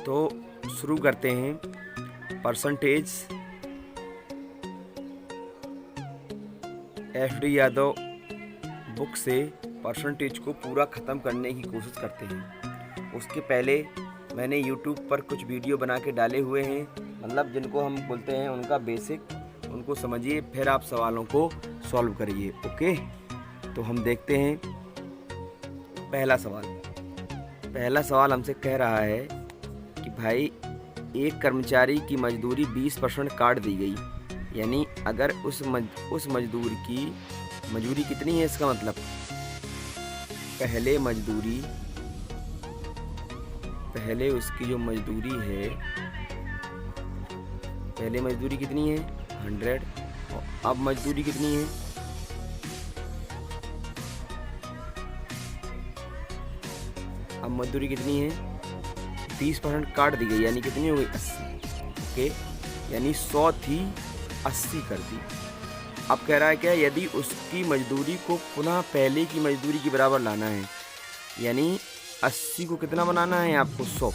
तो शुरू करते हैं। परसेंटेज FD यादव बुक से परसेंटेज को पूरा ख़त्म करने की कोशिश करते हैं। उसके पहले मैंने YouTube पर कुछ वीडियो बना के डाले हुए हैं, मतलब जिनको हम बोलते हैं उनका बेसिक, उनको समझिए फिर आप सवालों को सॉल्व करिए। ओके, तो हम देखते हैं पहला सवाल हमसे कह रहा है कि भाई एक कर्मचारी की मजदूरी 20% काट दी गई, यानी अगर उस मजदूर की मजदूरी कितनी है, इसका मतलब पहले उसकी जो मजदूरी है, पहले मजदूरी कितनी है 100, और अब मजदूरी कितनी है, अब मजदूरी कितनी है 20% काट दी गई, यानी कितनी हो गई 80। ओके, यानी 100 थी 80 कर दी। अब कह रहा है क्या, यदि उसकी मजदूरी को पुनः पहले की मजदूरी के बराबर लाना है, यानी 80 को कितना बनाना है आपको 100।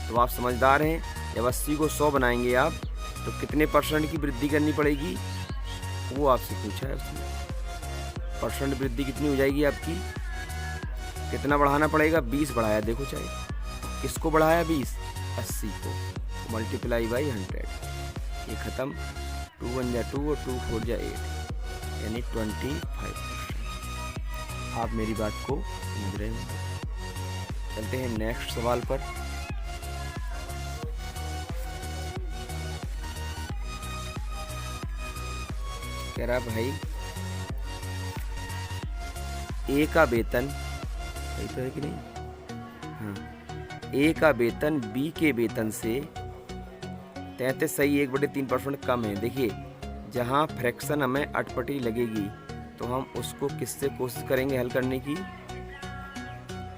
तो आप समझदार हैं, जब 80 को 100 बनाएंगे आप तो कितने परसेंट की वृद्धि करनी पड़ेगी, वो आपसे पूछा है उसने। परसेंट वृद्धि कितनी हो जाएगी आपकी, कितना बढ़ाना पड़ेगा, 20 बढ़ाया, देखो चाहे किसको बढ़ाया 20, 80 को, मल्टीप्लाई बाई 100, ये ख़त्म। 2 1 जा 2 और 2 4 जा 8, यानी 25%। आप मेरी बात को समझ रहे हैं। चलते हैं नेक्स्ट सवाल पर। कह रहा भाई ए का वेतन, सही तो है कि नहीं, हाँ, ए का वेतन बी के वेतन से 33 सही 1/3% कम है। देखिए, जहाँ फ्रैक्शन हमें अटपटी लगेगी तो हम उसको किससे कोशिश करेंगे हल करने की,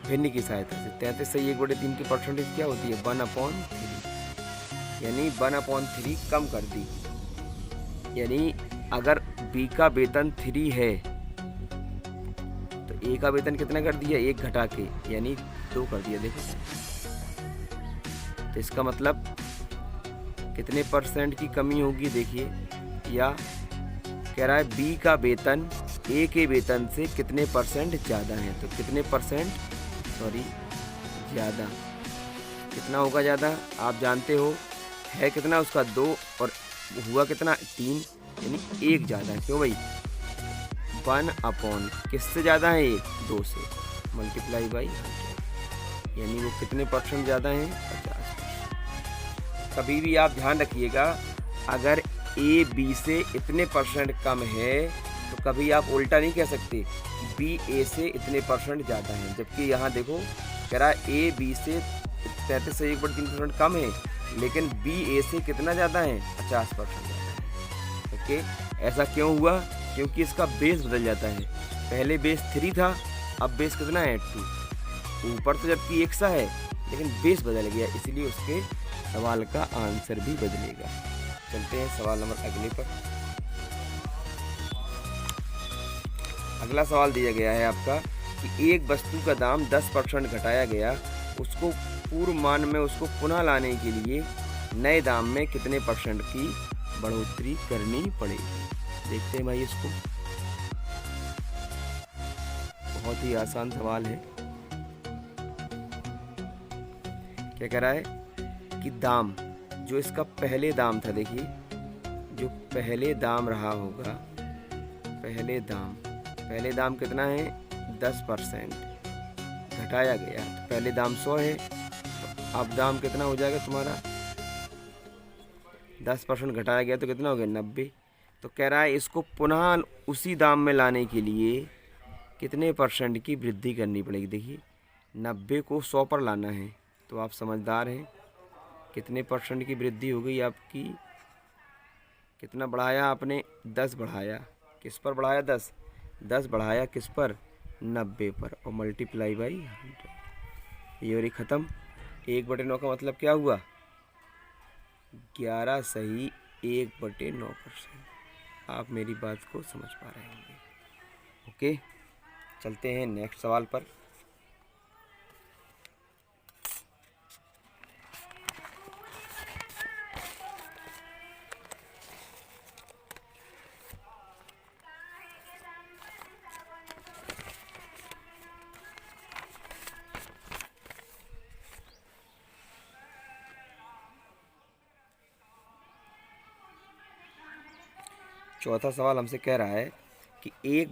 भिन्न की सहायता से। 33 सही 1/3 की परसेंटेज क्या होती है 1/3, यानी 1/3 कम कर दी। यानी अगर बी का वेतन 3 है तो ए का वेतन कितना कर दिया, 1 घटा के, यानी 2 कर दिया। देखो, तो इसका मतलब कितने परसेंट की कमी होगी, देखिए, या कह रहा है बी का वेतन ए के वेतन से कितने परसेंट ज़्यादा है, तो कितने परसेंट, सॉरी ज़्यादा, कितना होगा ज़्यादा, आप जानते हो है कितना उसका 2 और हुआ कितना 3, यानी 1 ज़्यादा है। क्यों भाई, 1 किससे ज़्यादा है, 2 से, मल्टीप्लाई बाई 100, यानी वो कितने परसेंट ज़्यादा है 50%। कभी भी आप ध्यान रखिएगा, अगर ए बी से इतने परसेंट कम है तो कभी आप उल्टा नहीं कह सकते बी ए से इतने परसेंट ज़्यादा है, जबकि यहाँ देखो कह रहा है ए बी से 33 से 1/3% कम है, लेकिन बी ए से कितना ज़्यादा है 50% ज़्यादा है। ओके, ऐसा क्यों हुआ, क्योंकि इसका बेस बदल जाता है। पहले बेस 3 था, अब बेस कितना है 2, ऊपर तो जबकि 1 सा है लेकिन बेस बदल गया, इसलिए उसके सवाल का आंसर भी बदलेगा। चलते हैं सवाल नंबर अगले पर। अगला सवाल दिया गया है आपका कि एक वस्तु का दाम 10% घटाया गया, उसको पूर्व मान में उसको पुनः लाने के लिए नए दाम में कितने परसेंट की बढ़ोतरी करनी पड़ेगी। देखते हैं भाई इसको, बहुत ही आसान सवाल है। क्या कह रहा है कि दाम, जो इसका पहले दाम था, देखिए जो पहले दाम रहा होगा, पहले दाम कितना है 10% घटाया गया, तो पहले दाम 100 है, तो अब दाम कितना हो जाएगा तुम्हारा, 10% घटाया गया तो कितना हो गया 90। तो कह रहा है इसको पुनः उसी दाम में लाने के लिए कितने परसेंट की वृद्धि करनी पड़ेगी। देखिए 90 को 100 पर लाना है, तो आप समझदार हैं, कितने परसेंट की वृद्धि हो गई आपकी, कितना बढ़ाया आपने 10 बढ़ाया, किस पर बढ़ाया 10 बढ़ाया किस पर 90 पर, और मल्टीप्लाई बाई 100, ये वाली ख़त्म। 1/9 का मतलब क्या हुआ 11 सही 1/9%। आप मेरी बात को समझ पा रहे होंगे। ओके, चलते हैं नेक्स्ट सवाल पर। चौथा सवाल हमसे कह रहा है कि एक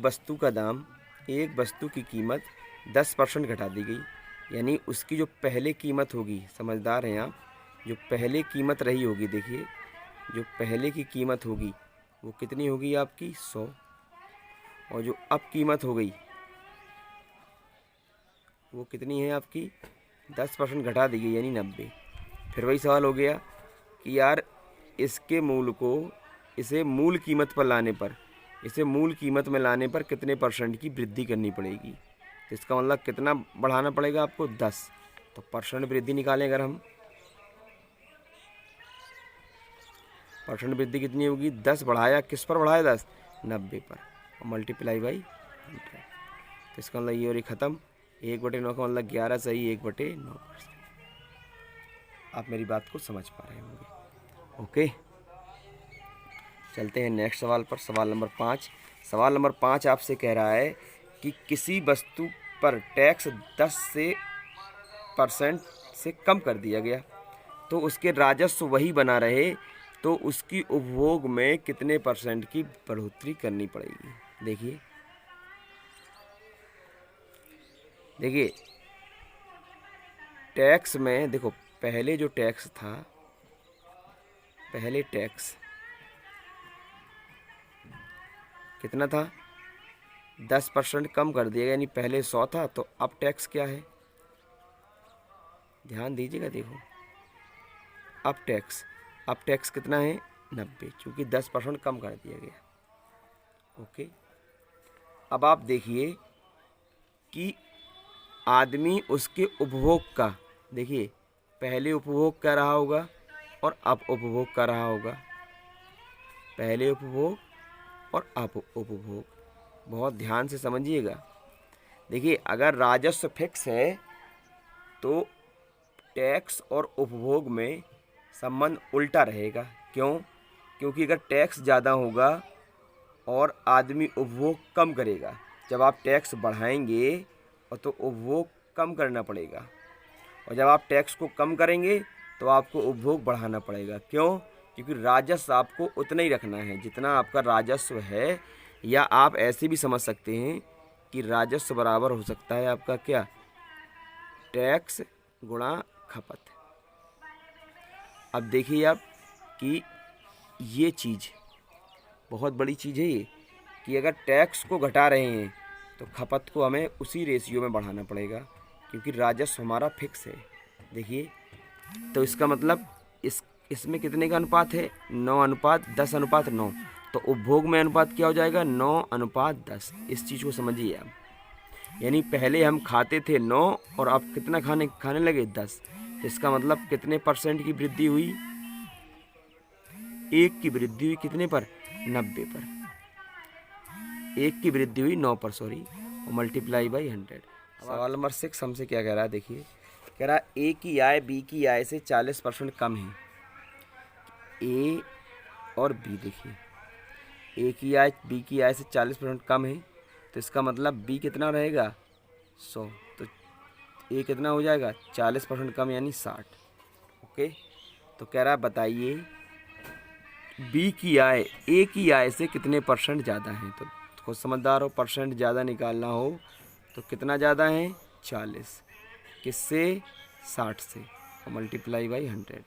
वस्तु की कीमत 10% घटा दी गई, यानी उसकी जो पहले कीमत होगी, समझदार हैं आप, जो पहले कीमत रही होगी, देखिए जो पहले की कीमत होगी वो कितनी होगी आपकी 100, और जो अब कीमत हो गई वो कितनी है आपकी 10% घटा दी गई यानी 90। फिर वही सवाल हो गया कि यार इसके मूल को इसे मूल कीमत में लाने पर कितने परसेंट की वृद्धि करनी पड़ेगी। तो इसका मतलब कितना बढ़ाना पड़ेगा आपको 10। तो परसेंट वृद्धि निकालें अगर हम, परसेंट वृद्धि कितनी होगी, 10 बढ़ाया किस पर बढ़ाया 10, 90 पर, और मल्टीप्लाई बाई 100। तो इसका मतलब ये और ये ख़त्म। 1/9 का मतलब 11 सही 1/9%। आप मेरी बात को समझ पा रहे होंगे। ओके, चलते हैं नेक्स्ट सवाल पर। सवाल नंबर 5। सवाल नंबर 5 आपसे कह रहा है कि किसी वस्तु पर टैक्स 10% से कम कर दिया गया तो उसके राजस्व वही बना रहे, तो उसकी उपभोग में कितने परसेंट की बढ़ोतरी करनी पड़ेगी। देखिए टैक्स में देखो, पहले जो टैक्स था, पहले टैक्स कितना था, 10% कम कर दिया, यानी पहले 100 था तो अब टैक्स क्या है, ध्यान दीजिएगा। देखो अब टैक्स कितना है 90, क्योंकि 10% कम कर दिया गया। ओके, अब आप देखिए कि आदमी उसके उपभोग का, देखिए पहले उपभोग कर रहा होगा और अब उपभोग कर रहा होगा, पहले उपभोग और अब उपभोग। बहुत ध्यान से समझिएगा। देखिए अगर राजस्व फिक्स है तो टैक्स और उपभोग में संबंध उल्टा रहेगा। क्यों? क्योंकि अगर टैक्स ज़्यादा होगा और आदमी उपभोग कम करेगा, जब आप टैक्स बढ़ाएंगे और तो उपभोग कम करना पड़ेगा, और जब आप टैक्स को कम करेंगे तो आपको उपभोग बढ़ाना पड़ेगा। क्यों? क्योंकि राजस्व आपको उतना ही रखना है जितना आपका राजस्व है, या आप ऐसे भी समझ सकते हैं कि राजस्व बराबर हो सकता है आपका क्या, टैक्स गुणा खपत। अब देखिए आप कि ये चीज़ बहुत बड़ी चीज़ है ये, कि अगर टैक्स को घटा रहे हैं तो खपत को हमें उसी रेशियो में बढ़ाना पड़ेगा, क्योंकि राजस्व हमारा फिक्स है। देखिए तो इसका मतलब इसमें कितने का अनुपात है, 9:10:9। तो उपभोग में अनुपात क्या हो जाएगा, 9:10। इस चीज़ को समझिए आप। यानी पहले हम खाते थे 9 और अब कितना खाने लगे 10। इसका मतलब कितने परसेंट की वृद्धि हुई, 1 की वृद्धि हुई कितने पर, 90 पर। 1 की वृद्धि हुई 9 पर, सॉरी, और मल्टीप्लाई बाई 100। सवाल नंबर 6 हमसे क्या कह रहा है, देखिए कह रहा है ए की आय बी की आय से 40% कम है। ए और बी, देखिए ए की आय बी की आय से 40% कम है, तो इसका मतलब बी कितना रहेगा 100, तो ए कितना हो जाएगा 40% कम यानी 60। ओके, तो कह रहा है बताइए बी की आय ए की आय से कितने परसेंट ज़्यादा है। तो खुद समझदार हो, परसेंट ज़्यादा निकालना हो तो कितना ज़्यादा है 40, किससे 60 से, और मल्टीप्लाई बाई 100।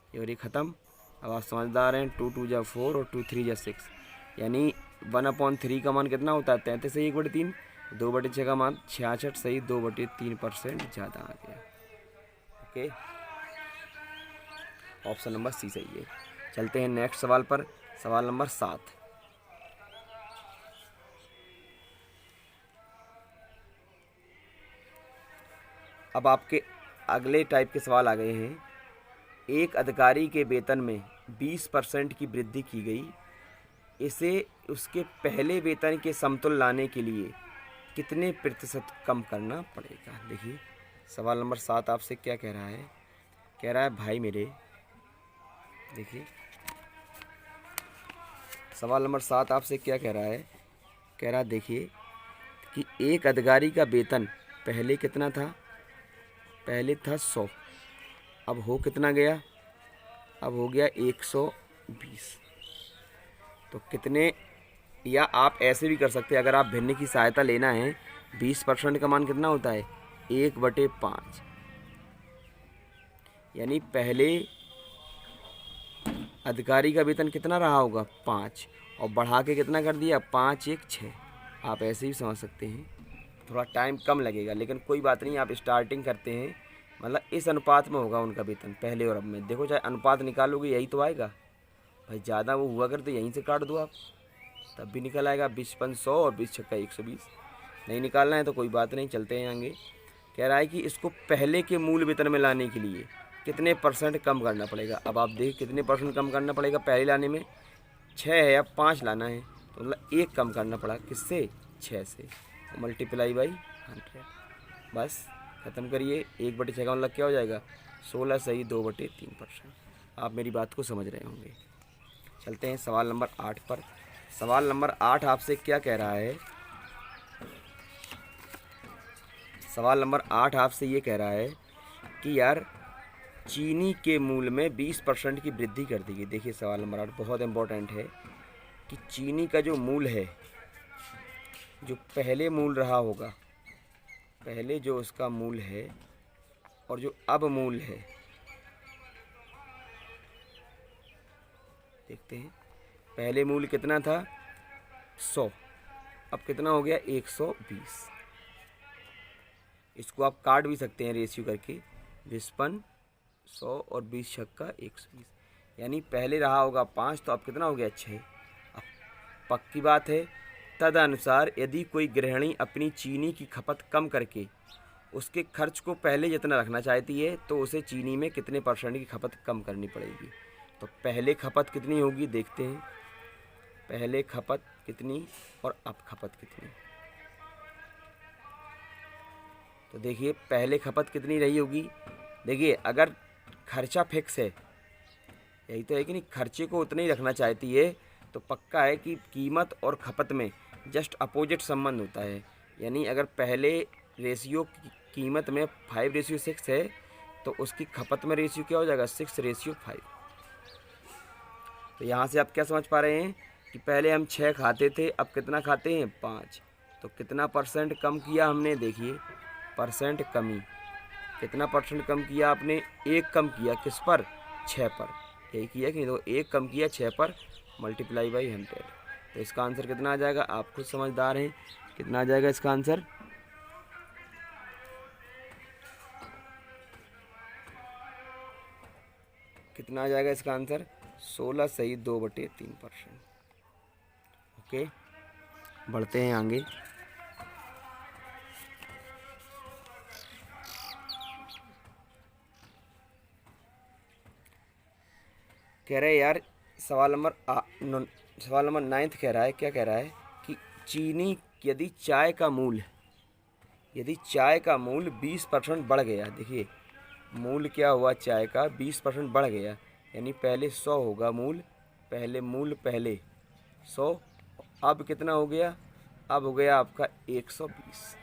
ये और ये ख़त्म। अब आप समझदार हैं, 2 2 जा 4 और 2 3 जा 6, यानी 1/3 का मान कितना होता है 33 सही 1/3, 2/6 का मान 66 सही 2/3% ज़्यादा आ गया। ओके, ऑप्शन नंबर सी सही है। चलते हैं नेक्स्ट सवाल पर। सवाल नंबर 7। अब आपके अगले टाइप के सवाल आ गए हैं। एक अधिकारी के वेतन में 20% की वृद्धि की गई, इसे उसके पहले वेतन के समतुल्य लाने के लिए कितने प्रतिशत कम करना पड़ेगा। देखिए सवाल नंबर 7 आपसे क्या कह रहा है, कह रहा है भाई मेरे, देखिए सवाल नंबर 7 आपसे क्या कह रहा है, कह रहा है देखिए कि एक अधिकारी का वेतन पहले कितना था, पहले था 100, अब हो कितना गया, अब हो गया 120। तो कितने या आप ऐसे भी कर सकते हैं, अगर आप भिन्न की सहायता लेना है 20% का मान कितना होता है 1/5, यानी पहले अधिकारी का वेतन कितना रहा होगा 5 और बढ़ा के कितना कर दिया 5 1 6। आप ऐसे भी समझ सकते हैं, थोड़ा टाइम कम लगेगा लेकिन कोई बात नहीं। आप स्टार्टिंग करते हैं मतलब इस अनुपात में होगा उनका वेतन पहले और अब में। देखो चाहे अनुपात निकालोगे यही तो आएगा भाई, ज़्यादा वो हुआ कर तो यहीं से काट दो आप, तब भी निकल आएगा 20/100 और 20 × 120। नहीं निकालना है तो कोई बात नहीं, चलते हैं आगे। कह रहा है कि इसको पहले के मूल वेतन में लाने के लिए कितने % कम करना पड़ेगा। अब आप देखिए कितने % कम करना पड़ेगा। पहले लाने में 6 है, अब 5 लाना है तो मतलब 1 कम करना पड़ा, किससे 6 से, मल्टीप्लाई बाई 100। बस ख़त्म करिए। 1/6 का मतलब क्या हो जाएगा 16 सही 2/3%। आप मेरी बात को समझ रहे होंगे। चलते हैं सवाल नंबर 8 पर। सवाल नंबर 8 आपसे क्या कह रहा है, सवाल नंबर 8 आपसे ये कह रहा है कि यार चीनी के मूल्य में 20% की वृद्धि कर दी गई। देखिए सवाल नंबर 8 बहुत इंपॉर्टेंट है कि चीनी का जो मूल्य है, जो पहले मूल्य रहा होगा, पहले जो उसका मूल्य है और जो अब मूल्य है, देखते हैं। पहले मूल्य कितना था 100, अब कितना हो गया 120। इसको आप काट भी सकते हैं रेशियो करके, 20/100 और 20×120, यानी पहले रहा होगा 5 तो अब कितना हो गया 6। अब पक्की बात है, तदनुसार यदि कोई गृहिणी अपनी चीनी की खपत कम करके उसके खर्च को पहले जितना रखना चाहती है तो उसे चीनी में कितने % की खपत कम करनी पड़ेगी। तो पहले खपत कितनी होगी देखते हैं, पहले खपत कितनी और अब खपत कितनी। तो देखिए पहले खपत कितनी रही होगी। देखिए अगर खर्चा फिक्स है, यही तो है कि नहीं, खर्चे को उतना ही रखना चाहती है तो पक्का है कि कीमत और खपत में जस्ट अपोजिट संबंध होता है। यानी अगर पहले रेशियो कीमत में 5:6 है तो उसकी खपत में रेशियो क्या हो जाएगा 6:5। तो यहाँ से आप क्या समझ पा रहे हैं कि पहले हम 6 खाते थे, अब कितना खाते हैं 5। तो कितना % कम किया हमने, देखिए % कमी, कितना % कम किया आपने 1 कम किया, किस पर 6 पर, यही किया कि नहीं। तो 1 कम किया 6 पर, मल्टीप्लाई बाई 100। तो इसका आंसर कितना आ जाएगा, आप खुद समझदार हैं, कितना आ जाएगा इसका आंसर, कितना आ जाएगा इसका आंसर 16 सही 2/3%। ओके बढ़ते हैं आगे। कह रहे यार सवाल नंबर 9 कह रहा है, क्या कह रहा है कि चीनी यदि चाय का मूल्य 20% बढ़ गया। देखिए मूल्य क्या हुआ चाय का 20% बढ़ गया, यानी पहले 100 होगा मूल्य, पहले 100, अब कितना हो गया, अब हो गया आपका 120।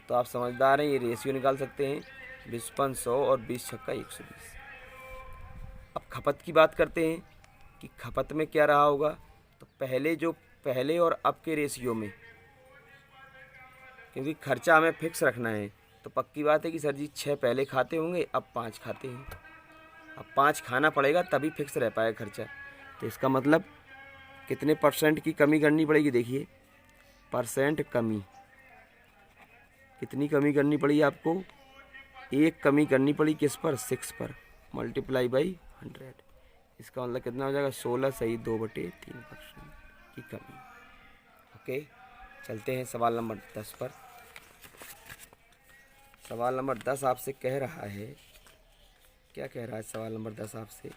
तो आप समझदार हैं, ये रेशियो निकाल सकते हैं 20/100 और 20×120। अब खपत की बात करते हैं कि खपत में क्या रहा होगा। तो पहले और अब के रेशियो में, क्योंकि खर्चा हमें फिक्स रखना है तो पक्की बात है कि सर जी 6 पहले खाते होंगे, अब 5 खाते हैं। अब 5 खाना पड़ेगा तभी फिक्स रह पाएगा खर्चा। तो इसका मतलब कितने % की कमी करनी पड़ेगी। देखिए % कमी, कितनी कमी करनी पड़ी आपको, 1 कमी करनी पड़ी, किस पर 6 पर, मल्टीप्लाई बाई 100। इसका मतलब कितना हो जाएगा 16 सही 2/3% की कमी। ओके चलते हैं सवाल नंबर 10 पर। सवाल नंबर 10 आपसे कह रहा है, क्या कह रहा है सवाल नंबर 10 आपसे,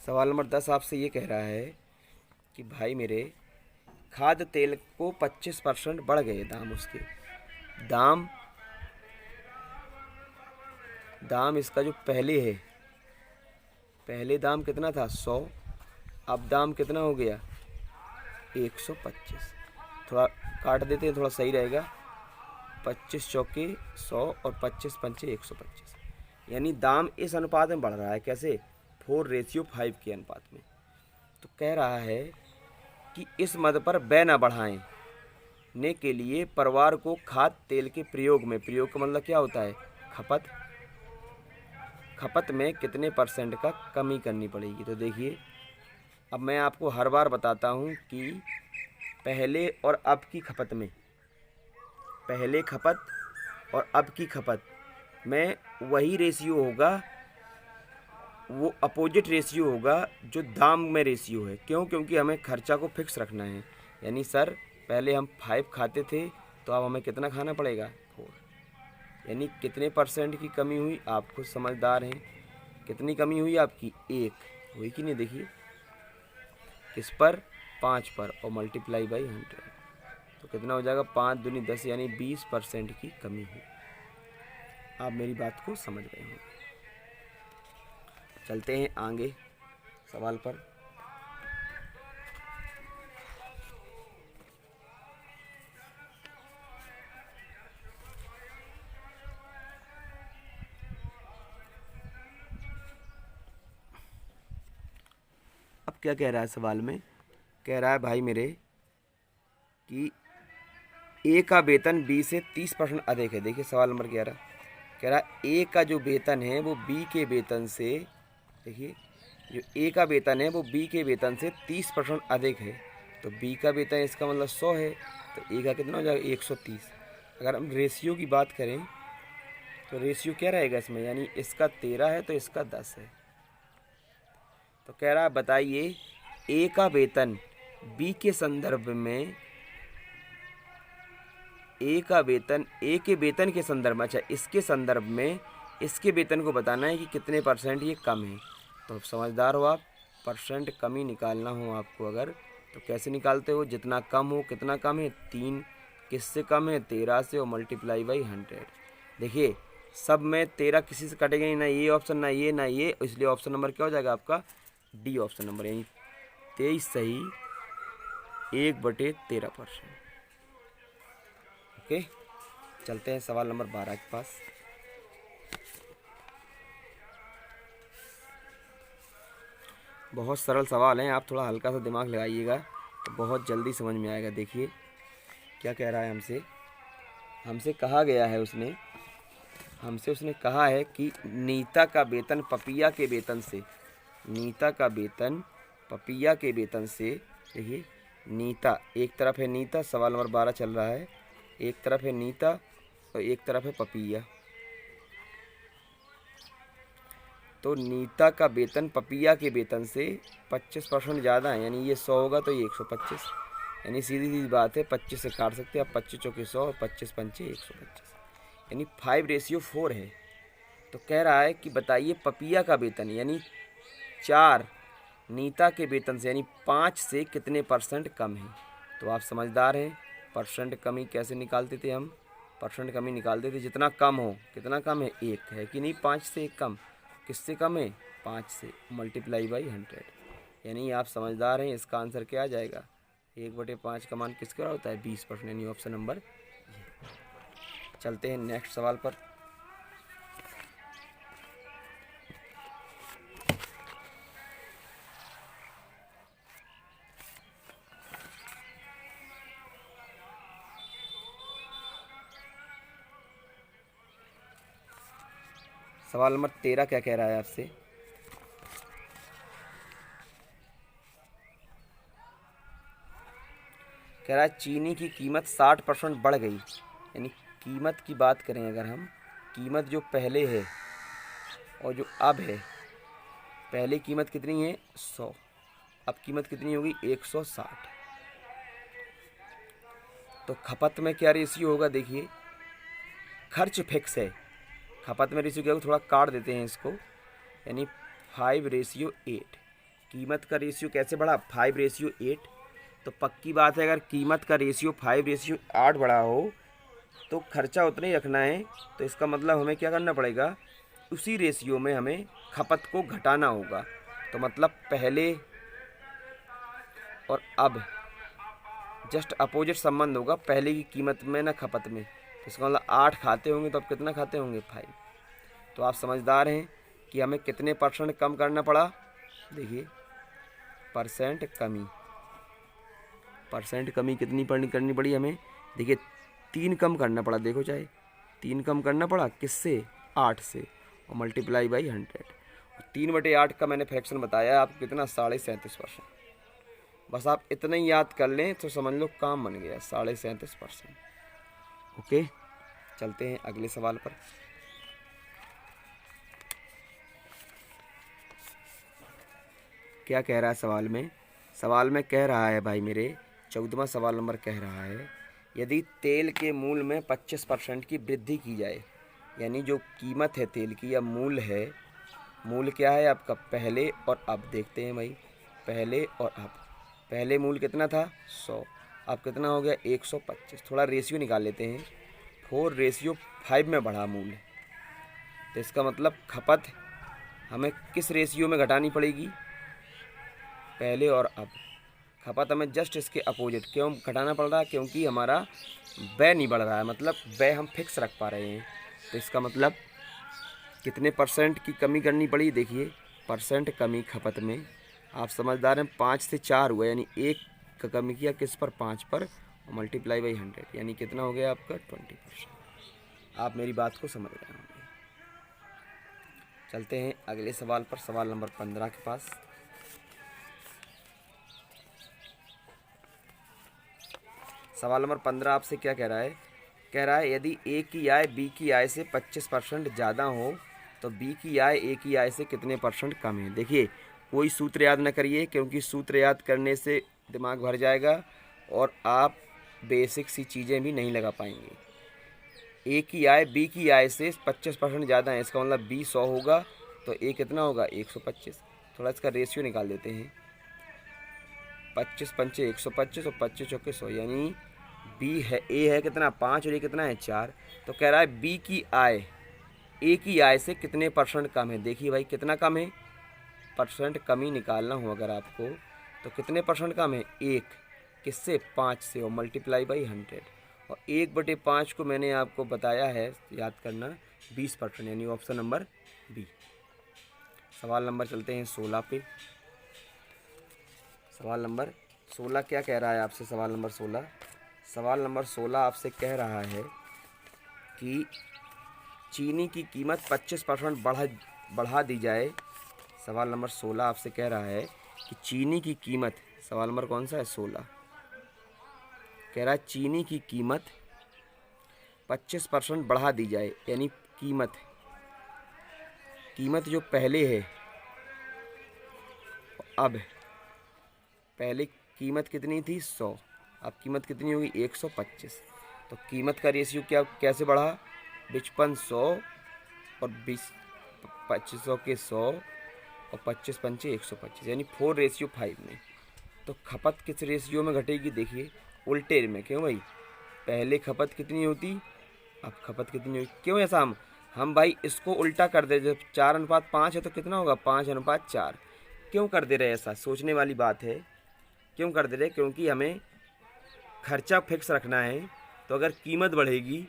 सवाल नंबर 10 आपसे ये कह रहा है कि भाई मेरे खाद्य तेल को 25% बढ़ गए दाम, उसके दाम इसका जो पहले है, पहले दाम कितना था 100, अब दाम कितना हो गया 125। थोड़ा काट देते हैं, थोड़ा सही रहेगा, 25 चौके 100 और 25 पंचे 125। यानी दाम इस अनुपात में बढ़ रहा है। कैसे? 4:5 के अनुपात में। तो कह रहा है कि इस मद पर व्यय न बढ़ाएं ने के लिए परिवार को खाद्य तेल के प्रयोग का मतलब क्या होता है? खपत में कितने % का कमी करनी पड़ेगी। तो देखिए, अब मैं आपको हर बार बताता हूँ कि पहले खपत और अब की खपत में वही रेशियो होगा, वो अपोजिट रेशियो होगा जो दाम में रेशियो है। क्यों? क्योंकि हमें खर्चा को फिक्स रखना है। यानी सर पहले हम 5 खाते थे, तो अब हमें कितना खाना पड़ेगा? 4। यानी कितने % की कमी हुई? आप खुद समझदार हैं। कितनी कमी हुई आपकी? 1 हुई कि नहीं? देखिए किस पर? 5 पर, और मल्टीप्लाई बाई 100, तो कितना हो जाएगा? 5 दूनी 10, यानी 20% की कमी हुई। आप मेरी बात को समझ गए होंगे। चलते हैं आगे सवाल पर। अब क्या कह रहा है सवाल में? कह रहा है भाई मेरे कि ए का वेतन बी से 30% अधिक है। देखिए सवाल नंबर 11 कह रहा है ए का जो वेतन है वो बी के वेतन से, देखिए जो ए का वेतन है वो बी के वेतन से 30% अधिक है। तो बी का वेतन इसका मतलब 100 है, तो ए का कितना हो जाएगा? 130। अगर हम रेशियो की बात करें तो रेशियो क्या रहेगा इसमें? यानी इसका 13 है तो इसका 10 है। तो कह रहा है बताइए ए का वेतन बी के संदर्भ में, ए के वेतन के संदर्भ में, अच्छा इसके संदर्भ में इसके वेतन को बताना है कि कितने % ये कम है। तो समझदार हो आप। % कमी निकालना हो आपको अगर, तो कैसे निकालते हो? जितना कम हो। कितना कम है? 3। किससे कम है? 13 से, और मल्टीप्लाई बाई 100। देखिए सब में 13 किसी से कटेगा नहीं, ना ये ऑप्शन ना ये ना ये, इसलिए ऑप्शन नंबर क्या हो जाएगा आपका? डी ऑप्शन नंबर, यानी 23 सही 1/13%। ओके, चलते हैं सवाल नंबर 12 के पास। बहुत सरल सवाल हैं, आप थोड़ा हल्का सा दिमाग लगाइएगा तो बहुत जल्दी समझ में आएगा। देखिए क्या कह रहा है हमसे कहा गया है, उसने कहा है कि नीता का वेतन पपिया के वेतन से, देखिए नीता एक तरफ है, नीता सवाल नंबर 12 चल रहा है, एक तरफ है नीता और एक तरफ है पपिया। तो नीता का वेतन पपिया के वेतन से 25% ज़्यादा है, यानी ये 100 होगा तो ये 125, यानी सीधी सीधी बात है 25 से काट सकते हैं आप। 25 चौके 100 और 25 पंचे 125, यानी 5:4 है। तो कह रहा है कि बताइए पपिया का वेतन यानी 4 नीता के वेतन से यानी 5 से कितने % कम है। तो आप समझदार हैं। % कमी कैसे निकालते थे हम? % कमी निकालते थे जितना कम हो। कितना कम है? 1 है कि नहीं? 5 से 1 कम। किससे कम है? 5 से, मल्टीप्लाई बाई 100, यानी आप समझदार हैं। इसका आंसर क्या आ जाएगा? 1/5 का मान किसका होता है? 20%, यानी ऑप्शन नंबर। चलते हैं नेक्स्ट सवाल पर। सवाल नंबर 13 क्या कह रहा है आपसे? कह रहा है चीनी की कीमत 60% बढ़ गई। यानी कीमत की बात करें अगर हम, कीमत जो पहले है और जो अब है, पहले कीमत कितनी है? 100, अब कीमत कितनी होगी? 160। तो खपत में क्या रेशियो होगा? देखिए खर्च फिक्स है, खपत में रेशियो क्या होगा? थोड़ा काट देते हैं इसको, यानी 5:8। कीमत का रेशियो कैसे बढ़ा? 5:8। तो पक्की बात है अगर कीमत का रेशियो 5:8 बढ़ा हो तो खर्चा उतना ही रखना है। तो इसका मतलब हमें क्या करना पड़ेगा? उसी रेशियो में हमें खपत को घटाना होगा। तो मतलब पहले और अब जस्ट अपोजिट संबंध होगा, पहले की कीमत में ना खपत में। तो इसका मतलब 8 खाते होंगे तो अब कितना खाते होंगे? 5। तो आप समझदार हैं कि हमें कितने परसेंट कम करना पड़ा। देखिए परसेंट कमी कितनी करनी पड़ी हमें। देखिए 3 कम करना पड़ा, देखो चाहे 3 कम करना पड़ा किससे, 8 से, और मल्टीप्लाई बाई 100। 3/8 का मैंने फ्रैक्शन बताया आपको कितना, 37.5%। बस आप इतना ही याद कर लें तो समझ लो काम बन गया, 37.5%। ओके, चलते हैं अगले सवाल पर। क्या कह रहा है सवाल में? सवाल में कह रहा है भाई मेरे, 14वां सवाल नंबर कह रहा है, यदि तेल के मूल्य में 25% की वृद्धि की जाए, यानी जो कीमत है तेल की या मूल्य है, मूल्य क्या है आपका पहले और अब। देखते हैं भाई, पहले और अब। पहले मूल्य कितना था 100, अब कितना हो गया 125। थोड़ा रेशियो निकाल लेते हैं, 4:5 में बढ़ा मूल्य, तो इसका मतलब खपत हमें किस रेशियो में घटानी पड़ेगी, पहले और अब। खपत हमें जस्ट इसके अपोजिट क्यों घटाना पड़ रहा है, क्योंकि हमारा व्यय नहीं बढ़ रहा है, मतलब व्यय हम फिक्स रख पा रहे हैं। तो इसका मतलब कितने परसेंट की कमी करनी पड़ी। देखिए परसेंट कमी खपत में, आप समझदार हैं, 5 से 4 हुआ, यानी 1 का कमी किया किस पर, 5 पर, और मल्टीप्लाई बाई 100, यानी कितना हो गया आपका 20%। आप मेरी बात को समझ रहे होंगे। चलते हैं अगले सवाल पर, सवाल नंबर 15 के पास। सवाल नंबर 15 आपसे क्या कह रहा है? कह रहा है यदि ए की आय बी की आय से 25% ज़्यादा हो तो बी की आय ए की आय से कितने परसेंट कम है। देखिए कोई सूत्र याद न करिए, क्योंकि सूत्र याद करने से दिमाग भर जाएगा और आप बेसिक सी चीज़ें भी नहीं लगा पाएंगे। ए की आय बी की आय से 25% ज़्यादा है, इसका मतलब बी 100 होगा तो ए कितना होगा 125। थोड़ा इसका रेशियो निकाल देते हैं, 25 पंचे 125 और 25 चौके 100, यानी बी है, ए है कितना 5 और ये कितना है 4। तो कह रहा है बी की आय ए की आय से कितने परसेंट कम है। देखिए भाई कितना कम है, परसेंट कमी निकालना हो अगर आपको तो कितने परसेंट कम है, 1 किससे 5 से, और मल्टीप्लाई बाई 100, और 1/5 को मैंने आपको बताया है याद करना 20%, यानी ऑप्शन नंबर बी। सवाल नंबर चलते हैं 16 पे। सवाल नंबर 16 क्या कह रहा है आपसे? सवाल नंबर 16 आपसे कह रहा है कि चीनी की कीमत 25% बढ़ा दी जाए। सवाल नंबर 16 आपसे कह रहा है कि चीनी की कीमत, सवाल नंबर कौन सा है 16, कह रहा है चीनी की कीमत 25% बढ़ा दी जाए, यानी कीमत जो पहले है अब, पहले कीमत कितनी थी 100, अब कीमत कितनी होगी 125। तो कीमत का रेशियो क्या कैसे बढ़ा, 5500 और 2500 के 100 और 25 पंचे 125, यानी 4:5 में। तो खपत किस रेशियो में घटेगी, देखिए उल्टे में। क्यों भाई, पहले खपत कितनी होती, अब खपत कितनी होगी। क्यों ऐसा हम भाई इसको उल्टा कर दे, जब 4:5 है तो कितना होगा 5:4। क्यों कर दे रहे ऐसा, सोचने वाली बात है। क्यों कर दे रहे, क्योंकि हमें खर्चा फिक्स रखना है, तो अगर कीमत बढ़ेगी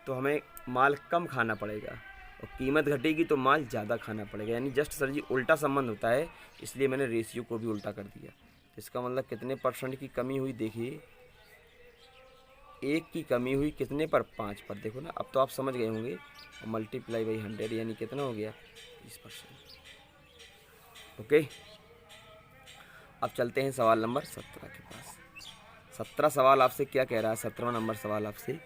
तो हमें माल कम खाना पड़ेगा, और कीमत घटेगी तो माल ज़्यादा खाना पड़ेगा। यानी जस्ट सर जी उल्टा संबंध होता है, इसलिए मैंने रेशियो को भी उल्टा कर दिया। इसका मतलब कितने परसेंट की कमी हुई, देखिए 1 की कमी हुई कितने पर, 5 पर। देखो ना, अब तो आप समझ गए होंगे। और मल्टीप्लाई बाई 100, यानी कितना हो गया 20%। ओके, अब चलते हैं सवाल नंबर 17 के पास। 17 सवाल आपसे क्या कह रहा है? 17वां नंबर सवाल आपसे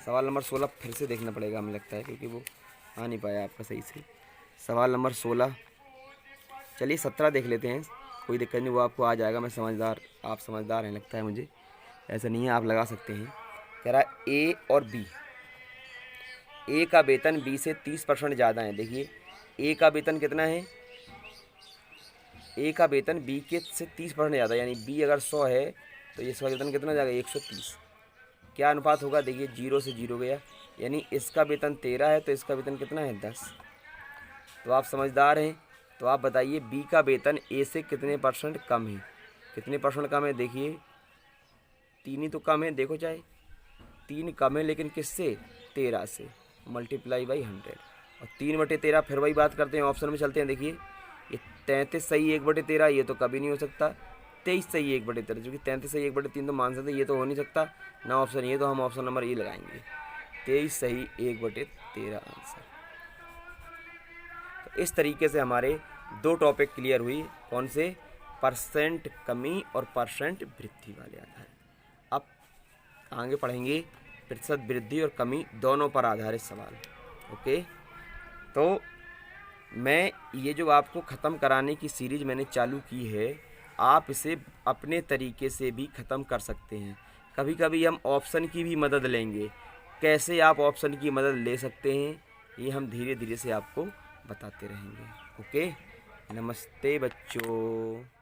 सवाल नंबर 16 फिर से देखना पड़ेगा हमें लगता है, क्योंकि वो आ नहीं पाया आपका सही से। सवाल नंबर 16, चलिए 17 देख लेते हैं, कोई दिक्कत नहीं, वो आपको आ जाएगा। आप समझदार हैं लगता है मुझे, ऐसा नहीं है, आप लगा सकते हैं। कह रहा है ए और बी, ए का वेतन बी से 30% ज़्यादा है। देखिए ए का वेतन कितना है, ए का वेतन बी के से 30% ज़्यादा, यानी बी अगर 100 है तो इसका वेतन कितना जाएगा 130। क्या अनुपात होगा, देखिए 0 से 0 गया, यानी इसका वेतन 13 है तो इसका वेतन कितना है 10। तो आप समझदार हैं। तो आप बताइए बी का वेतन ए से कितने परसेंट कम है। कितने परसेंट कम है, देखिए 3 ही तो कम है, देखो चाहे 3 कम है, लेकिन किससे, 13 से, मल्टीप्लाई बाई 100। और 3/13 फिर वही बात करते हैं, ऑप्शन में चलते हैं। देखिए ये 33 सही 1/13, ये तो कभी नहीं हो सकता। 23 सही 1/13, क्योंकि 33 सही 1/3 तो मान सकते, ये तो हो नहीं सकता ना ऑप्शन ये, तो हम ऑप्शन नंबर ए लगाएंगे। 23 सही 1/13 आंसर। तो इस तरीके से हमारे 2 टॉपिक क्लियर हुई। कौन से, परसेंट कमी और परसेंट वृद्धि वाले आधार। अब आगे पढ़ेंगे प्रतिशत वृद्धि और कमी दोनों पर आधारित सवाल। ओके, तो मैं ये जो आपको ख़त्म कराने की सीरीज़ मैंने चालू की है, आप इसे अपने तरीके से भी ख़त्म कर सकते हैं। कभी कभी हम ऑप्शन की भी मदद लेंगे। कैसे आप ऑप्शन की मदद ले सकते हैं, ये हम धीरे धीरे से आपको बताते रहेंगे। ओके, नमस्ते बच्चों।